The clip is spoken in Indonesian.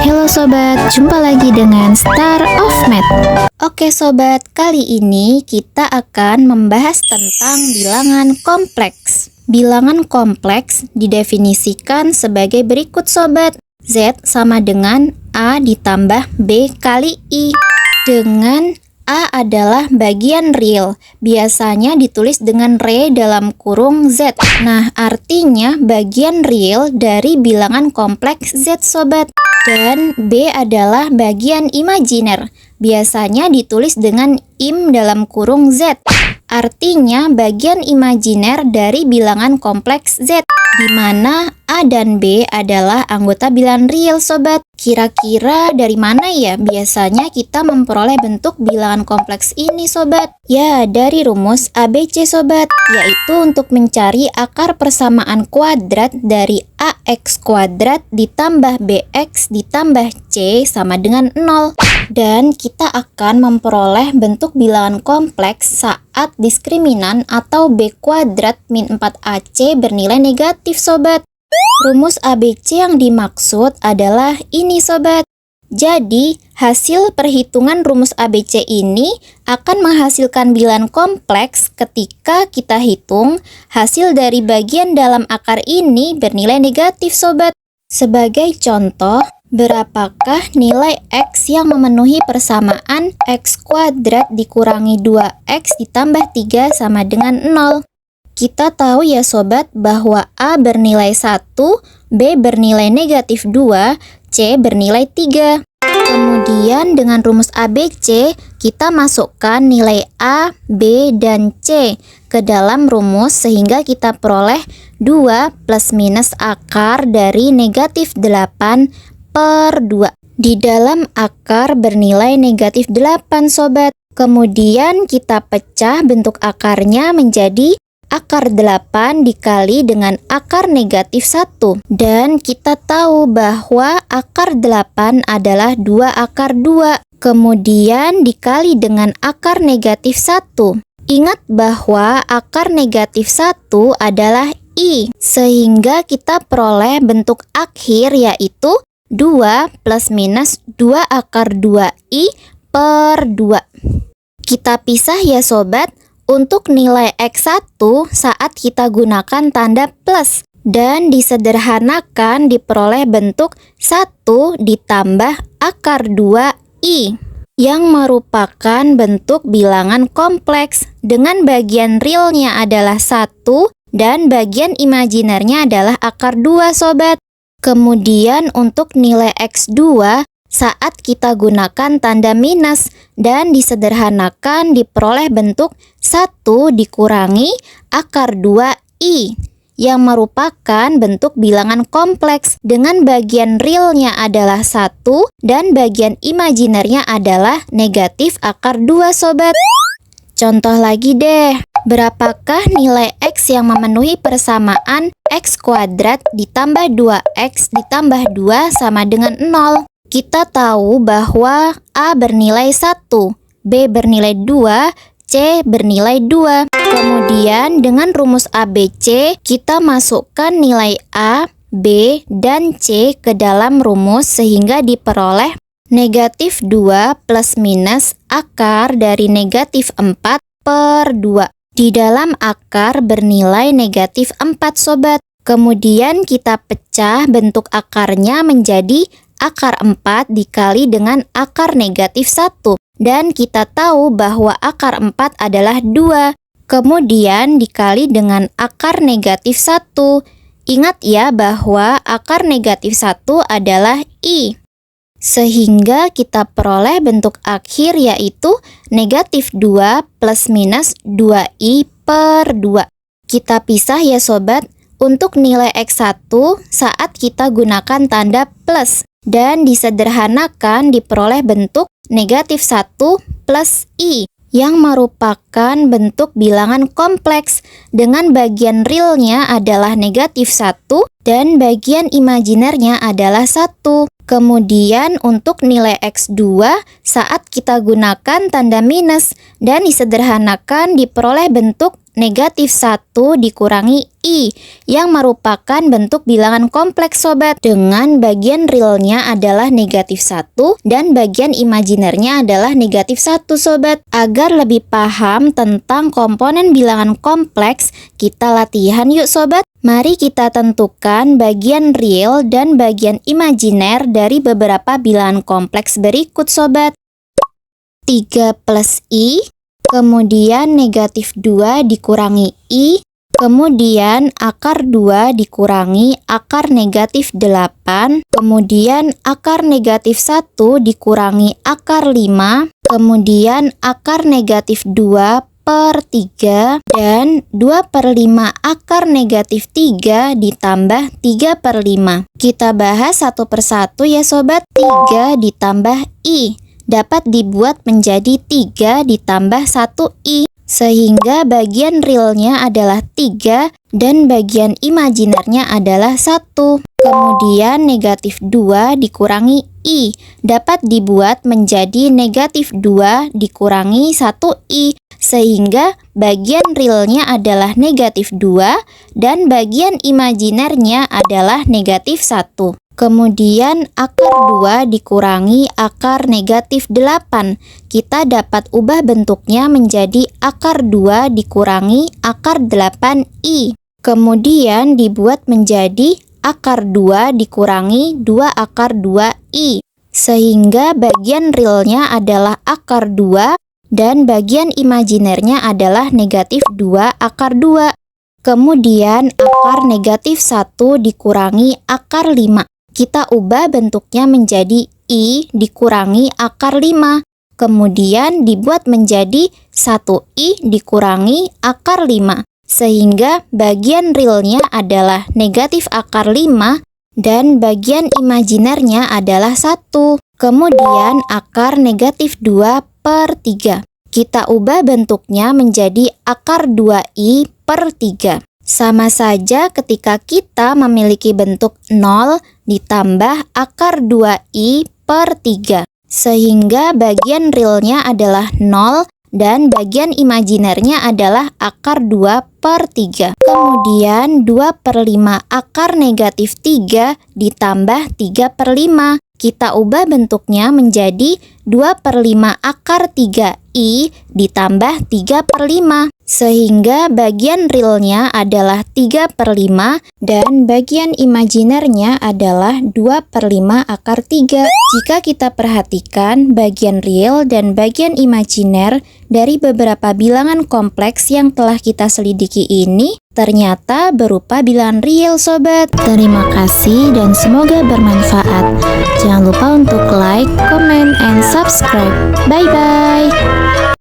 Halo sobat, jumpa lagi dengan Star of Math. Oke sobat, kali ini kita akan membahas tentang bilangan kompleks. Bilangan kompleks didefinisikan sebagai berikut sobat. Z sama dengan A ditambah B kali I. Dengan A adalah bagian real, biasanya ditulis dengan re dalam kurung Z. Nah, artinya bagian real dari bilangan kompleks Z sobat. Dan B adalah bagian imajiner, biasanya ditulis dengan im dalam kurung Z. Artinya bagian imajiner dari bilangan kompleks Z, di mana A dan B adalah anggota bilangan real sobat. Kira-kira dari mana ya biasanya kita memperoleh bentuk bilangan kompleks ini sobat? Ya, dari rumus ABC sobat, yaitu untuk mencari akar persamaan kuadrat dari AX kuadrat ditambah BX ditambah C sama dengan 0. Dan kita akan memperoleh bentuk bilangan kompleks saat diskriminan atau B kuadrat min 4AC bernilai negatif sobat. Rumus ABC yang dimaksud adalah ini sobat. Jadi, hasil perhitungan rumus ABC ini akan menghasilkan bilangan kompleks ketika kita hitung hasil dari bagian dalam akar ini bernilai negatif sobat. Sebagai contoh, berapakah nilai X yang memenuhi persamaan X kuadrat dikurangi 2X ditambah 3 sama dengan 0? Kita tahu ya sobat bahwa A bernilai 1, B bernilai negatif 2, C bernilai 3. Kemudian dengan rumus ABC, kita masukkan nilai A, B, dan C ke dalam rumus sehingga kita peroleh 2 plus minus akar dari negatif 8 per 2. Di dalam akar bernilai negatif 8 sobat. Kemudian kita pecah bentuk akarnya menjadi akar 8 dikali dengan akar negatif 1. Dan kita tahu bahwa akar 8 adalah 2 akar 2. Kemudian dikali dengan akar negatif 1. Ingat bahwa akar negatif 1 adalah I. Sehingga kita peroleh bentuk akhir yaitu 2 plus minus 2 akar 2I per 2. Kita pisah ya sobat. Untuk nilai X1 saat kita gunakan tanda plus dan disederhanakan diperoleh bentuk 1 ditambah akar 2I yang merupakan bentuk bilangan kompleks dengan bagian realnya adalah 1 dan bagian imajinernya adalah akar 2 sobat. Kemudian untuk nilai X2 saat kita gunakan tanda minus dan disederhanakan diperoleh bentuk 1 dikurangi akar 2I yang merupakan bentuk bilangan kompleks dengan bagian realnya adalah 1 dan bagian imajinernya adalah negatif akar 2 sobat. Contoh lagi deh, berapakah nilai X yang memenuhi persamaan X kuadrat ditambah 2X ditambah 2 sama dengan 0? Kita tahu bahwa A bernilai 1, B bernilai 2, C bernilai 2. Kemudian dengan rumus ABC, kita masukkan nilai A, B, dan C ke dalam rumus sehingga diperoleh negatif 2 plus minus akar dari negatif 4 per 2. Di dalam akar bernilai negatif 4 sobat. Kemudian kita pecah bentuk akarnya menjadi akar 4 dikali dengan akar negatif 1. Dan kita tahu bahwa akar 4 adalah 2. Kemudian dikali dengan akar negatif 1. Ingat ya bahwa akar negatif 1 adalah I. Sehingga kita peroleh bentuk akhir yaitu negatif 2 plus minus 2I per 2. Kita pisah ya sobat. Untuk nilai X1 saat kita gunakan tanda plus dan disederhanakan diperoleh bentuk negatif 1 plus I yang merupakan bentuk bilangan kompleks dengan bagian realnya adalah negatif 1 dan bagian imajinernya adalah 1. Kemudian untuk nilai X2 saat kita gunakan tanda minus dan disederhanakan diperoleh bentuk negatif 1 dikurangi I, yang merupakan bentuk bilangan kompleks sobat, dengan bagian realnya adalah negatif 1 dan bagian imajinernya adalah negatif 1 sobat. Agar lebih paham tentang komponen bilangan kompleks, kita latihan yuk sobat. Mari kita tentukan bagian real dan bagian imajiner dari beberapa bilangan kompleks berikut sobat. 3 plus I, kemudian negatif 2 dikurangi I, kemudian akar 2 dikurangi akar negatif 8, kemudian akar negatif 1 dikurangi akar 5, kemudian akar negatif 2 per 3, dan 2 per 5 akar negatif 3 ditambah 3 per 5. Kita bahas satu persatu ya sobat. 3 ditambah I dapat dibuat menjadi 3 ditambah 1I, sehingga bagian realnya adalah 3 dan bagian imajinernya adalah 1. Kemudian negatif 2 dikurangi I dapat dibuat menjadi negatif 2 dikurangi 1I, sehingga bagian realnya adalah negatif 2 dan bagian imajinernya adalah negatif 1. Kemudian akar 2 dikurangi akar negatif 8. Kita dapat ubah bentuknya menjadi akar 2 dikurangi akar 8I. Kemudian dibuat menjadi akar 2 dikurangi 2 akar 2I. Sehingga bagian realnya adalah akar 2 dan bagian imajinernya adalah negatif 2 akar 2. Kemudian akar negatif 1 dikurangi akar 5. Kita ubah bentuknya menjadi I dikurangi akar 5. Kemudian dibuat menjadi 1I dikurangi akar 5. Sehingga bagian realnya adalah negatif akar 5 dan bagian imajinernya adalah 1. Kemudian akar negatif 2 per 3. Kita ubah bentuknya menjadi akar 2I per 3. Sama saja ketika kita memiliki bentuk 0 ditambah akar 2I per 3. Sehingga bagian realnya adalah 0 dan bagian imajinernya adalah akar 2 per 3. Kemudian 2 per 5 akar negatif 3 ditambah 3 per 5. Kita ubah bentuknya menjadi 2 per 5 akar 3I ditambah 3 per 5. Sehingga bagian realnya adalah 3 per 5 dan bagian imajinernya adalah 2 per 5 akar 3. Jika kita perhatikan bagian real dan bagian imajiner dari beberapa bilangan kompleks yang telah kita selidiki ini, ternyata berupa bilangan real sobat. Terima kasih dan semoga bermanfaat. Jangan lupa untuk like, comment, and subscribe. Bye-bye.